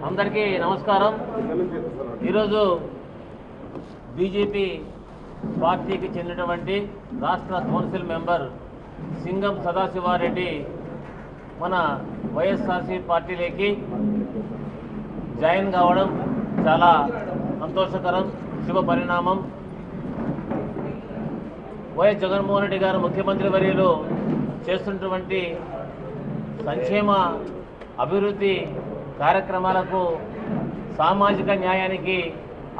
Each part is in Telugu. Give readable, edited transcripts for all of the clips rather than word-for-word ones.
అందరికీ నమస్కారం। ఈరోజు బీజేపీ పార్టీకి చెందినటువంటి రాష్ట్ర కౌన్సిల్ మెంబర్ సింగం సదాశివారెడ్డి మన వైఎస్ఆర్సీ పార్టీలోకి జాయిన్ కావడం చాలా సంతోషకరం, శుభ పరిణామం। వైఎస్ జగన్మోహన్ రెడ్డి గారు ముఖ్యమంత్రి వర్యులు చేస్తున్నటువంటి సంక్షేమ అభివృద్ధి కార్యక్రమాలకు సామాజిక న్యాయానికి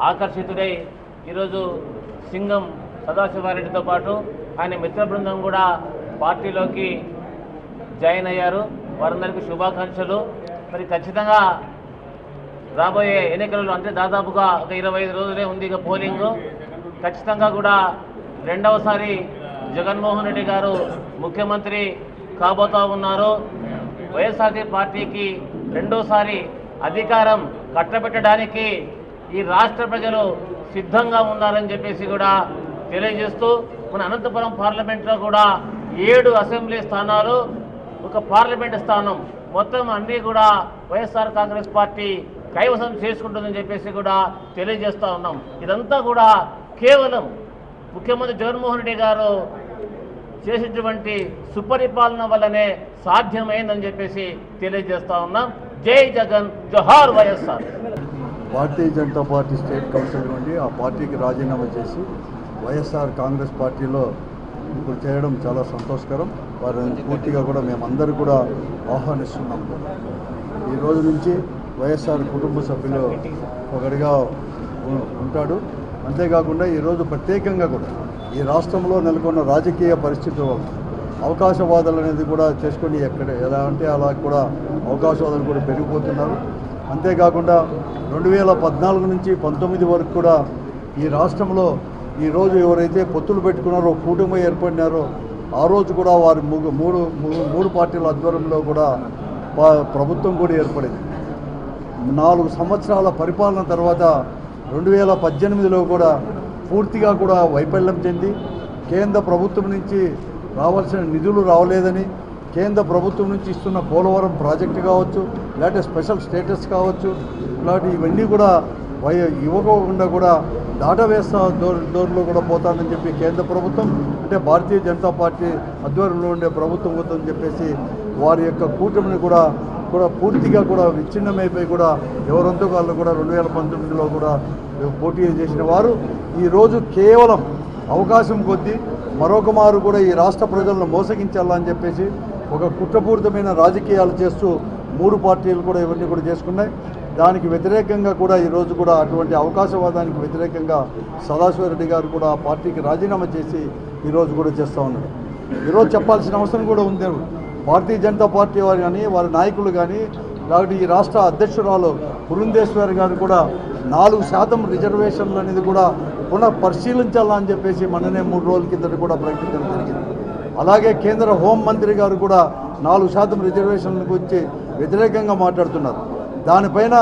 ఆకర్షితుడై ఈరోజు సింగం సదాశివారెడ్డితో పాటు ఆయన మిత్ర బృందం కూడా పార్టీలోకి జాయిన్ అయ్యారు। వారందరికీ శుభాకాంక్షలు। మరి ఖచ్చితంగా రాబోయే ఎన్నికలలో అంటే దాదాపుగా ఒక 25 రోజులే ఉంది ఇక పోలింగ్। ఖచ్చితంగా కూడా రెండవసారి జగన్మోహన్ రెడ్డి గారు ముఖ్యమంత్రి కాబోతా ఉన్నారు। వైఎస్ఆర్సీ పార్టీకి రెండోసారి అధికారం కట్టబెట్టడానికి ఈ రాష్ట్ర ప్రజలు సిద్ధంగా ఉన్నారని చెప్పేసి కూడా తెలియజేస్తూ మన అనంతపురం పార్లమెంట్లో కూడా 7 అసెంబ్లీ స్థానాలు, ఒక పార్లమెంట్ స్థానం మొత్తం అన్నీ కూడా వైఎస్ఆర్ కాంగ్రెస్ పార్టీ కైవసం చేసుకుంటుందని చెప్పేసి కూడా తెలియజేస్తూ ఉన్నాం। ఇదంతా కూడా కేవలం ముఖ్యమంత్రి జగన్మోహన్ రెడ్డి గారు చేసినటువంటి సుపరిపాలన వల్లనే సాధ్యమైందని చెప్పేసి తెలియజేస్తా ఉన్నాం। జై జగన్, జోహార్ YSR. Bharatiya Janata party state council నుండి ఆ పార్టీకి రాజీనామా చేసి వైఎస్ఆర్ కాంగ్రెస్ పార్టీలో ఇప్పుడు చేయడం చాలా సంతోషకరం। వారిని పూర్తిగా కూడా మేమందరూ కూడా ఆహ్వానిస్తున్నాం। ఈ రోజు నుంచి వైఎస్ఆర్ కుటుంబ సభ్యులు ఒకటిగా ఉంటాడు। అంతేకాకుండా ఈరోజు ప్రత్యేకంగా కూడా ఈ రాష్ట్రంలో నెలకొన్న రాజకీయ పరిస్థితుల అవకాశవాదాలు అనేది కూడా చేసుకొని ఎలా అంటే అలా కూడా అవకాశవాదాలు కూడా పెరిగిపోతున్నారు। అంతేకాకుండా 2014 నుంచి 19 వరకు కూడా ఈ రాష్ట్రంలో ఈరోజు ఎవరైతే పొత్తులు పెట్టుకున్నారో, కూటమి ఏర్పడినారో, ఆ రోజు కూడా వారి మూడు పార్టీల ఆధ్వర్యంలో కూడా ప్రభుత్వం కూడా ఏర్పడింది। 4 సంవత్సరాల పరిపాలన తర్వాత 2018లో కూడా పూర్తిగా కూడా వైఫల్యం చెంది కేంద్ర ప్రభుత్వం నుంచి రావాల్సిన నిధులు రావలేదని, కేంద్ర ప్రభుత్వం నుంచి ఇస్తున్న పోలవరం ప్రాజెక్టు కావచ్చు, లేకపోతే స్పెషల్ స్టేటస్ కావచ్చు, ఇలాంటి ఇవన్నీ కూడా ఇవ్వకుండా కూడా దాటవేస్తా దోరులో కూడా పోతానని చెప్పి కేంద్ర ప్రభుత్వం అంటే భారతీయ జనతా పార్టీ ఆధ్వర్యంలో ఉండే ప్రభుత్వం అవుతుందని చెప్పేసి వారి యొక్క కూటమిని కూడా పూర్తిగా కూడా విచ్ఛిన్నమైపోయి కూడా ఎవరంతా వాళ్ళు కూడా 2019లో కూడా పోటీ చేసిన వారు ఈరోజు కేవలం అవకాశం కొద్దీ మరొక మారు కూడా ఈ రాష్ట్ర ప్రజలను మోసగించాలని చెప్పేసి ఒక కుట్రపూరితమైన రాజకీయాలు చేస్తూ 3 పార్టీలు కూడా ఇవన్నీ కూడా చేసుకున్నాయి। దానికి వ్యతిరేకంగా కూడా ఈరోజు కూడా అటువంటి అవకాశవాదానికి వ్యతిరేకంగా సదాశివరెడ్డి గారు కూడా ఆ పార్టీకి రాజీనామా చేసి ఈరోజు కూడా చేస్తూ ఉన్నారు। ఈరోజు చెప్పాల్సిన అవసరం కూడా ఉంది। భారతీయ జనతా పార్టీ వారు కానీ వారి నాయకులు కానీ లేకపోతే ఈ రాష్ట్ర అధ్యక్షురాలు పురంధేశ్వరి గారు కూడా 4% రిజర్వేషన్లు అనేది కూడా పునః పరిశీలించాలని చెప్పేసి మననే 3 రోజుల కిందట కూడా ప్రకటించడం జరిగింది। అలాగే కేంద్ర హోంమంత్రి గారు కూడా 4% రిజర్వేషన్ల గురించి వ్యతిరేకంగా మాట్లాడుతున్నారు। దానిపైన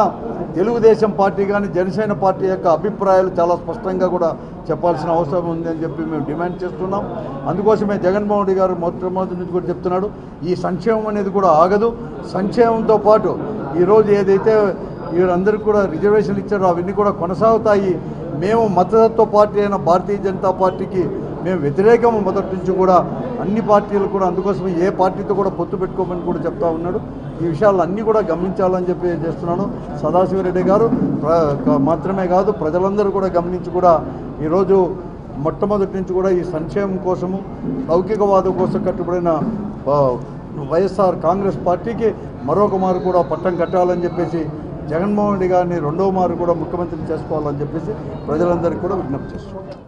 తెలుగుదేశం పార్టీ కానీ జనసేన పార్టీ యొక్క అభిప్రాయాలు చాలా స్పష్టంగా కూడా చెప్పాల్సిన అవసరం ఉంది అని చెప్పి మేము డిమాండ్ చేస్తున్నాం। అందుకోసమే జగన్మోహన్ రెడ్డి గారు మొట్టమొదటి నుంచి కూడా చెప్తున్నాడు, ఈ సంక్షేమం అనేది కూడా ఆగదు। సంక్షేమంతో పాటు ఈరోజు ఏదైతే వీరందరికీ కూడా రిజర్వేషన్లు ఇచ్చారో అవన్నీ కూడా కొనసాగుతాయి। మేము మతతత్వ పార్టీ అయిన భారతీయ జనతా పార్టీకి మేము వ్యతిరేకము మొదటి నుంచి కూడా అన్ని పార్టీలు కూడా, అందుకోసమే ఏ పార్టీతో కూడా పొత్తు పెట్టుకోమని కూడా చెప్తా ఉన్నాడు। ఈ విషయాలు అన్నీ కూడా గమనించాలని చెప్పి చేస్తున్నాను। సదాశివరెడ్డి గారు మాత్రమే కాదు ప్రజలందరూ కూడా గమనించి కూడా ఈరోజు మొట్టమొదటి నుంచి కూడా ఈ సంక్షేమం కోసము లౌకికవాదం కోసం కట్టుబడిన వైఎస్ఆర్ కాంగ్రెస్ పార్టీకి మరొక మారు కూడా పట్టం కట్టాలని చెప్పేసి జగన్మోహన్ రెడ్డి గారిని రెండవ మారు కూడా ముఖ్యమంత్రిని చేసుకోవాలని చెప్పేసి ప్రజలందరికీ కూడా విజ్ఞప్తి చేస్తున్నాం।